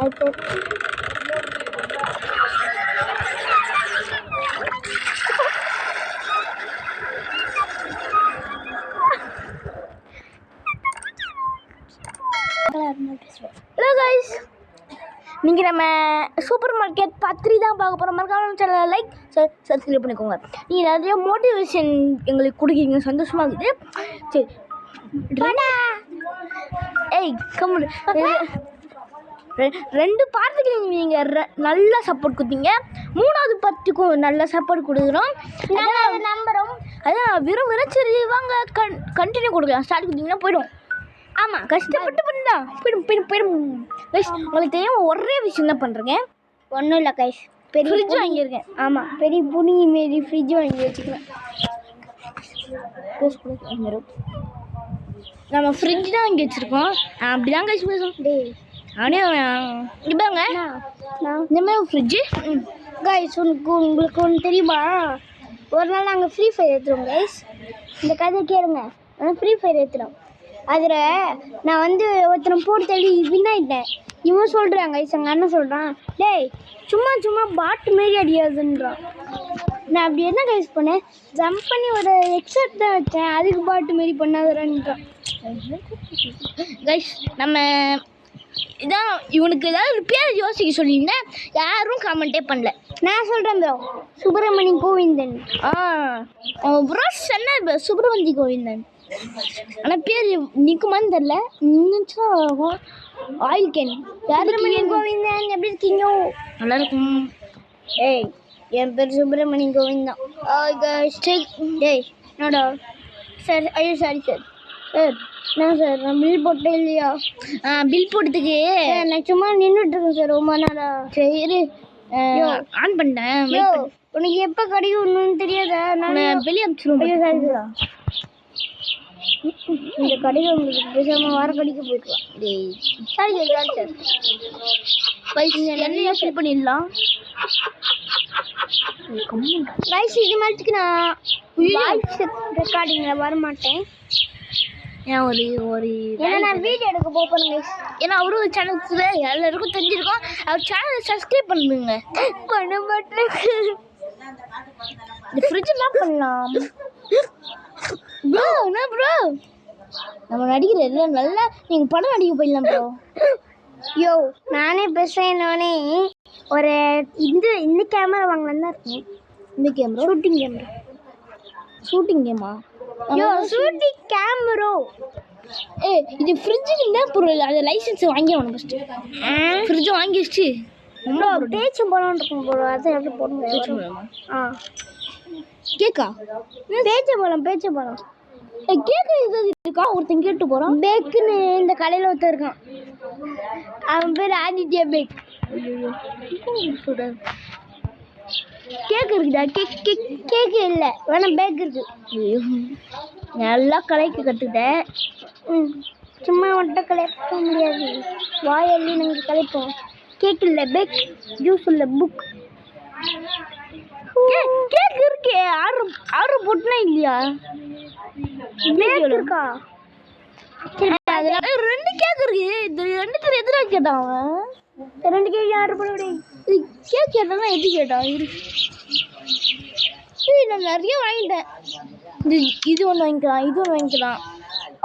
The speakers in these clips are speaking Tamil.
அது ஹலோ கைஸ், நீங்கள் நம்ம சூப்பர் மார்க்கெட் பார்ட் 3 தான் பார்க்க போகிறோம். மறக்காம சேனலை லைக் சப்ஸ்கிரைப் பண்ணிக்கோங்க. நீங்கள் நிறைய மோட்டிவேஷன் எங்களுக்கு கொடுக்குறீங்க, சந்தோஷமாக இருக்குது. சரி, ஏய் கம்முனு 2 பார்ட்டுக்கு நீங்கள் நல்லா சப்போர்ட் கொடுத்தீங்க. 3வது பார்ட்டுக்கும் நல்ல சப்போர்ட் கொடுக்குறோம், நம்புகிறோம். அதான் விரும்புகிறேன். சரி வாங்க கண்டினியூ கொடுக்கலாம். ஸ்டார்ட் கொடுத்தீங்கன்னா போய்டும். ஆமாம், கஷ்டப்பட்டு பண்ணா போயிடும். கைஸ், உங்களுக்கு தெரியும், ஒரே விஷயம் தான் பண்ணுறேங்க. ஒன்றும் இல்லை கைஸ், பெரிய ஃப்ரிட்ஜ் வாங்கியிருக்கேன். ஆமாம், பெரிய புனி மாரி ஃப்ரிட்ஜ் வாங்கி வச்சுக்கிறேன். நம்ம ஃப்ரிட்ஜ் தான் வாங்கி வச்சுருக்கோம். அப்படிதான் கைஸ் பேசுவோம். அப்படியே இப்பாங்க இந்த மாதிரி ஃப்ரிட்ஜு. கைஸ், உங்களுக்கு ஒன்று தெரியுமா? ஒரு நாள் நாங்கள் ஃப்ரீ ஃபயர் ஏற்றுறோம் கைஸ். இந்த கதை கேளுங்க. ஆனால் ஃப்ரீ ஃபயர் ஏற்றுறோம். அதில் நான் ஒருத்தனை போட்டு தள்ளி வின் ஆகிட்டேன். இவன் சொல்கிறாங்க கைஸ், எங்கள் அண்ணன் சொல்கிறான், டேய் சும்மா பாட்டு மாரி அடியாதுன்றான். நான் அப்படி என்ன கைஸ் பண்ணேன், ஜம்ப் பண்ணி ஒரு எக்ஸட் தான் வச்சேன், அதுக்கு பாட்டு மாரி பண்ணாதறான்றான். கைஸ், நம்ம இதான் இவனுக்கு ஏதாவது பேர் யோசிக்க சொல்லியிருந்தேன், யாரும் கமெண்ட்டே பண்ணல. நான் சொல்கிறேன் ப்ரோ, சுப்பிரமணி கோவிந்தன். ப்ரோ சொன்ன சுப்பிரமணி கோவிந்தன். ஆனால் பேர் நிற்குமான்னு தெரில. நின்றுச்சா ஆயில் கேன். சுப்பிரமணி கோவிந்தன் எப்படி இருக்கீங்க? நல்லா இருக்கும். ஏய், என் பேர் சுப்பிரமணி கோவிந்தன். டேய் என்னடா சார்? ஐயோ சாரி சார். சார் என்ன சார், நான் பில் போட்டேன் இல்லையா? பில் போட்டதுக்கு நான் சும்மா நின்றுட்டுருக்கேன் சார் ரொம்ப நேரம். சரி ஆன் பண்ணிட்டேன். உனக்கு எப்போ கிடைக்கும் ஒன்றும் தெரியாதா? நான் வெளியே அனுப்பிச்சிடுவேன். ஐயோ சாரி சார். இந்த கடையில் உங்களுக்கு பேசாமல் வார கடைக்கு போய்க்கலாம். Sorry sir sir. எண்ணெயை ஃபில் பண்ணிடலாம். ரைஸ் இது மாதிரிக்கு நான் வாய்ஸ் ரெக்கார்டிங்கில் வரமாட்டேன். ஏன் ஒரு நான் வீடியோ எடுக்க போகிறேன். ஏன்னா அவரும் சேனல்ஸில் எல்லாருக்கும் தெரிஞ்சிருக்கோம். அவர் சேனலை சப்ஸ்கிரைப் பண்ணுங்க. பண்ண மாட்டேன். இந்த ஃப்ரிட்ஜ் என்ன பண்ணலாம் ப்ரோ? என்ன ப்ரோ, நம்ம நடிக்கிறது நல்லா, நீங்கள் படம் நடிக்க போயிடலாம் ப்ரோ. யோ நானே பேசுகிறேன். நானே ஒரு இந்த கேமரா வாங்கலாம் தான் இருக்கேன். இந்த கேமரா ஷூட்டிங் கேமா? யோ ஷூட்டிங் கேமரா. இது ஃப்ரிட்ஜுக்கு என்ன பொருள்? அது லைசன்ஸ் வாங்கிடணும் ஃபஸ்ட்டு. ஃப்ரிட்ஜை வாங்கி வச்சு ப்ரோ பேச்சும் பழம் இருக்கும் ப்ரோ. அதை எப்படி போடணும்? கேக்கா? பேச்சு பழம் கேக்கு இது இருக்கா? ஒருத்தன் கேட்டு போகிறான். பேக்குன்னு இந்த கடையில் ஒருத்தர் இருக்கான். அவன் பேர் ஆதித்யா பேக். கேக்கு இருக்குதா? கேக்கு இல்லை, வேணா பேக் இருக்கு. நல்லா கலைக்க கற்றுக்கிட்டேன். சும்மா மட்டும் கலைக்க முடியாது, வாயல்லி நாங்கள் கலைப்போம். கேக் இல்லை பேக், ஜூஸ் இல்லை புக். கேக் இருக்கே, ஆர்டர் போட்டுனா இல்லையா? பேக் இருக்கா? 2 கேக் இருக்கு. இந்த 2 எதிராக கேட்டான் அவன். 2 கேக் ஆர்டர் பண்ண முடியும். கேக் கேட்டானா எது கேட்டான்? நான் நிறைய வாங்கிட்டேன். இது ஒன்று வாங்கிக்கலாம், இது ஒன்று வாங்கிக்கலாம்.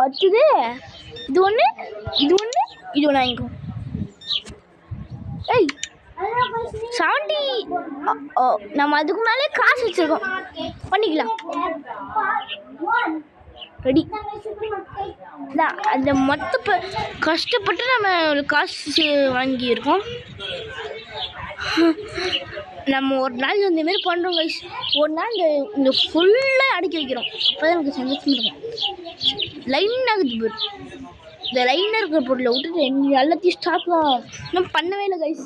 அடுத்தது இது ஒன்று வாங்கிக்கும். ஏய் 70 நம்ம அதுக்கு முன்னாலே காசு வச்சுருக்கோம், பண்ணிக்கலாம். ரெடி தான். அந்த மொத்த கஷ்டப்பட்டு நம்ம காசு வாங்கியிருக்கோம். நம்ம ஒரு நாள் இந்தமாரி பண்ணுறோம் கைஸ். ஒரு நாள் இந்த ஃபுல்லாக அடுக்கி வைக்கிறோம். அப்போ தான் எனக்கு சந்தோஷம் இருக்கும். லைன் ஆகுது பேர். இந்த லைனாக இருக்கிற பொருளை விட்டுட்டு எல்லாத்தையும் ஸ்டார்ட்லாம் இன்னும் பண்ணவே இல்லை கைஸ்.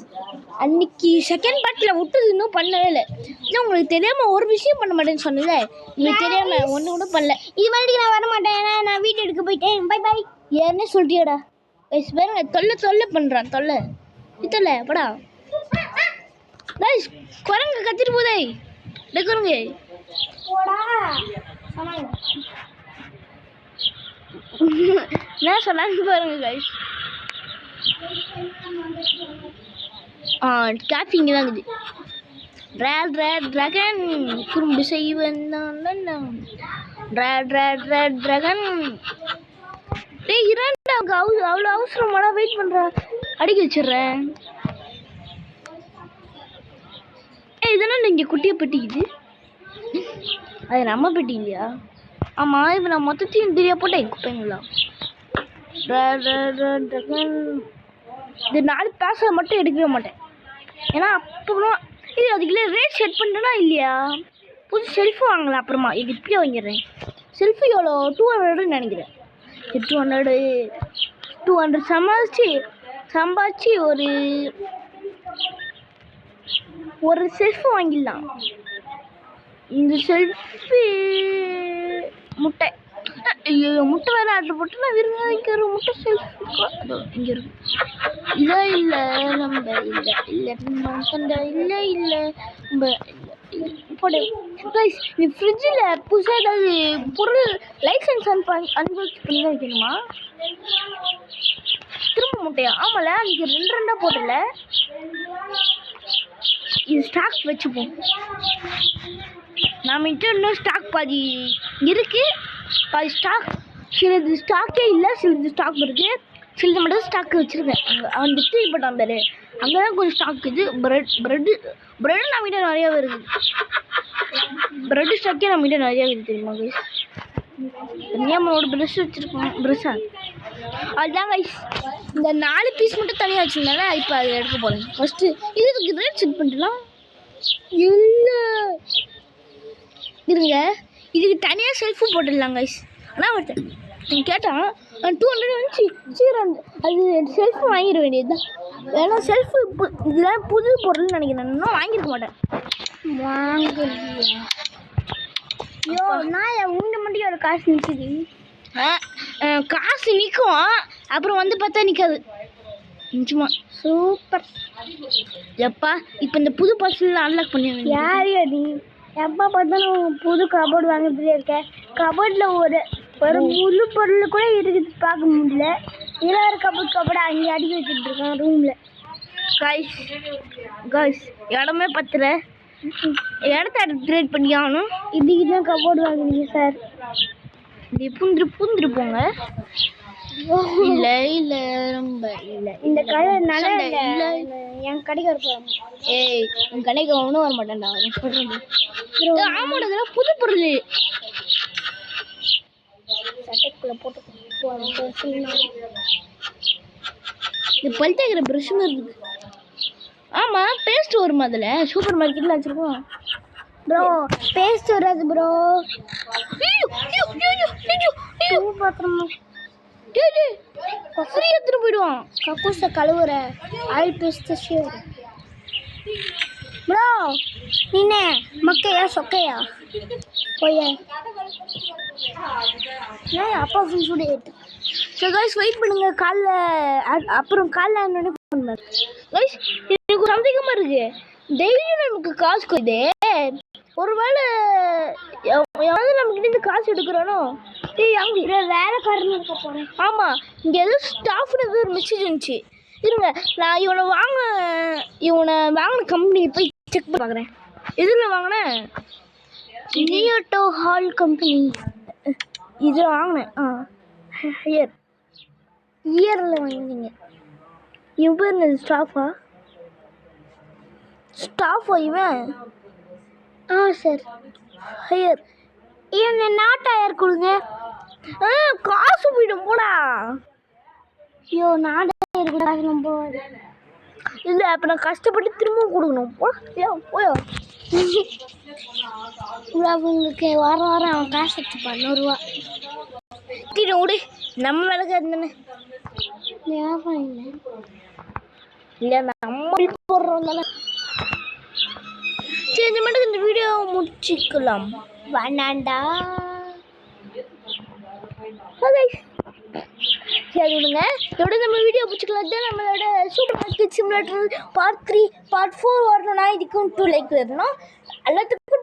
அன்றைக்கி செகண்ட் பார்ட்டில் விட்டது இன்னும் பண்ணவே இல்லை. இன்னும் உங்களுக்கு தெரியாமல் ஒரு விஷயம் பண்ண மாட்டேன்னு சொன்னல, உங்களுக்கு தெரியாமல் ஒன்று கூட பண்ணல. இது மாதிரி நான் வர மாட்டேன், ஏன்னா நான் வீட்டு எடுக்க போயிட்டேன். Bye bye. ஏன்னே சொல்லிட்டியாடா கைஸ்? பாருங்க, தொல்லை பண்ணுறான். தொல்லை படா கைஸ். குரங்கு கத்திட்டு போதே குரங்கு. என்ன சொன்னான்னு பாருங்க கைஸ். கேஃபி இங்கே தான் இருக்குது. ட்ராகன் குறும்பு செய்வன் ட்ராகன். டேய் இரண்டா அவ்வளோ அவசரமாடா வெயிட் பண்ணுறா, அடிக்க வச்சிடுறேன். இதனால் இங்கே குட்டியை பெட்டிக்குது, அது நம்ம பெட்டி இல்லையா? ஆமாம், இப்போ நான் மொத்தத்தையும் தெரியா போட்டேன் குப்பைங்களா. இது 4 பேச மட்டும் எடுக்கவே மாட்டேன், ஏன்னா அப்புறம் இது அதுக்குள்ளே ரேட் செட் பண்ணிட்டேனா இல்லையா. புது செல்ஃபு வாங்கலாம் அப்புறமா, இது இப்படியே வாங்கிடுறேன். செல்ஃபு எவ்வளோ 200ன்னு நினைக்கிறேன். 200 சம்பாதிச்சு ஒரு செல்ஃபு வாங்கிடலாம். இந்த செல்ஃபி முட்டை முட்டை வேறு ஆர்டர் போட்டு நான் விரும்பிக்கிற முட்டை செல்ஃப் இங்கே இருக்கு. இல்லை நம்ம போடு. நீ ஃப்ரிட்ஜில் புதுசாக ஏதாவது பொருள் லைசன்ஸ் அனுபவிச்சு பண்ணி தான் வைக்கணுமா? திரும்ப முட்டையா? ஆமாம்ல, அன்றைக்கி 2 போட்டல. இது ஸ்டாக் வச்சுப்போம். நாம் இன்னும் ஸ்டாக் பாதி இருக்குது, பாதி ஸ்டாக். சிலது ஸ்டாக்கே இல்லை, சிலது ஸ்டாக் இருக்குது. சிலது மட்டும் ஸ்டாக் வச்சுருக்கேன். அந்த தூக்கி போட்டான் பேர், அங்கே தான் கொஞ்சம் ஸ்டாக் இருக்குது. ப்ரெட்டு நம்மகிட்ட நிறையாவே இருக்குது. ப்ரெட்டு ஸ்டாக்கே நம்மகிட்ட நிறையா இருக்குது தெரியுமா கைஸ்? தனியாமனோட ப்ரெஷ் வச்சுருக்கோம். ப்ரெஷ்ஷா அதுதான் கைஸ். இந்த 4 பீஸ் மட்டும் தனியாக வச்சுருந்தால இப்போ அதை எடுக்க போகிறேன். ஃபஸ்ட்டு இதுக்கு ரேட் செட் பண்ணிடலாம். இல்லை இருங்க, இதுக்கு தனியாக செல்ஃபு போட்டுடலாம் கைஸ். ஆனால் ஒருத்தன் கேட்டான் 200 வந்துச்சு. சரி அது செல்ஃபு வாங்கிட வேண்டியது தான். ஏன்னா செல்ஃபு இதெல்லாம் புது பொருள்னு நினைக்கிறேன். நான் வாங்கியிருக்க மாட்டேன். வாங்கலையா? ஐயோ நான் உண்டு மட்டும் ஒரு காசு நிற்குது. காசு நிற்கும், அப்புறம் வந்து பார்த்தா நிற்காது. நிச்சயமா சூப்பர். எப்பா இப்போ இந்த புது பர்சனில் அன்லாக் பண்ணி யாரையா நீ? எப்போ பார்த்தாலும் புது கபோர்டு வாங்கிட்டே இருக்கேன். கபோர்டில் ஒரு முழு பொருள் கூட இருக்குது பார்க்க முடியல. இதில் ஒரு கபோர்டு அங்கே அடிக்க வச்சுட்டு இருக்கேன் ரூமில். காய்ஸ் இடமே பத்தல, இடத்த அப்கிரேட் பண்ணி ஆகணும். இதுக்கு தான் கபோர்டு வாங்குவீங்க சார்? இது பூந்துரு போங்க. இல்லை ரொம்ப இல்லை, இந்த கடை நல்லா இல்லை. என் கடைக்கு வரப்போம். என் கடைக்கு ஒன்றும் வர மாட்டேன்டா சொல்கிறேன். ஆமாடா இதெல்லாம் புது பொருள். சட்டைக்குள்ளே போட்டு இது பல் தேக்கிற ப்ரஷ் மாதிரி இருக்கு. ஆமாம் பேஸ்ட் வரும் அதில். சூப்பர் மார்க்கெட்டில் வச்சுருக்கோம் ப்ரோ. பேஸ்ட் வராது ப்ரோ. பார்த்துருமா ஃப்ரீ எடுத்துட்டு போயிடுவான். கக்கூசை கழுவுற ஆயில் பேஸ்ட் ப்ரோ. நீனே மக்கையா சொக்கையா போய அப்பா ஃபுல் ஃபுட் ஏட்டு. ஸோ கைஸ் வெயிட் பண்ணுங்க, காலைல அப்புறம் காலைல என்னோட பண்ணுவார் கைஸ். எனக்கு சந்தேகமாக இருக்குது, டெய்லியும் நமக்கு காசு கொடுதே, ஒருவேளை நம்மக்கிட்ட காசு எடுக்கிறானோ? அங்கே வேலை காரணம் இருக்க போகிறேன். ஆமாம், இங்கே எதுவும் ஸ்டாஃப்னு ஒரு மெசேஜ் இருந்துச்சு. இருங்க நான் இவனை வாங்கின கம்பெனி போய் செக் பண்ணி பார்க்குறேன். எதில் வாங்கினேன்? நியோட்டோ ஹால் கம்பெனி இதில் வாங்கினேன். இயரில் வாங்கினீங்க. இவன் பேர் என்னது? ஸ்டாஃபா இவன்? Sir higher. இவன் நாட் ஹையர் கொடுங்க. காசு போயிடும் போடா. ஐயோ நாட் ஹையர் கூட நம்ம இல்லை, அப்போ நான் கஷ்டப்பட்டு திரும்பவும் கொடுக்கணும். போயோ உங்களுக்கு வாரம் அவன் காசு எடுத்துப்பான் 100 ரூபா. விடு, நம்ம வேலைக்கு இருந்தானே வியாபாரம் இல்லை, நம்ம போடுறோம் தானே. சரி இந்த மட்டும் இந்த வீடியோ முடிச்சுக்கலாம் வேணாண்டா. சரி விடுங்க, இதோட நம்ம வீடியோ பிடிச்சிக்கலாம். தான் நம்மளோட super market simulator part 3 part 4 வரணும்னா இதுக்கும் 2 லைக் வரணும். எல்லாத்துக்கும்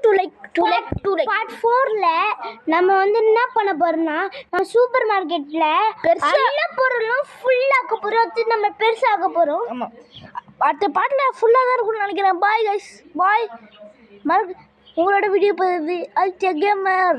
பார்ட் 4ல நம்ம வந்து என்ன பண்ண போறோம்னா நம்ம சூப்பர் மார்க்கெட்ல எல்லா பொருளும் ஃபுல்லாக்க போறோம். அது நம்ம பெருசாக்க போறோம். ஆமா, அடுத்த பாட்டுல ஃபுல்லா தான் இருக்கும்னு நினைக்கிறேன். பாய் கைஸ், பாய். உங்களோட வீடியோ பார்த்து அது கேமர்.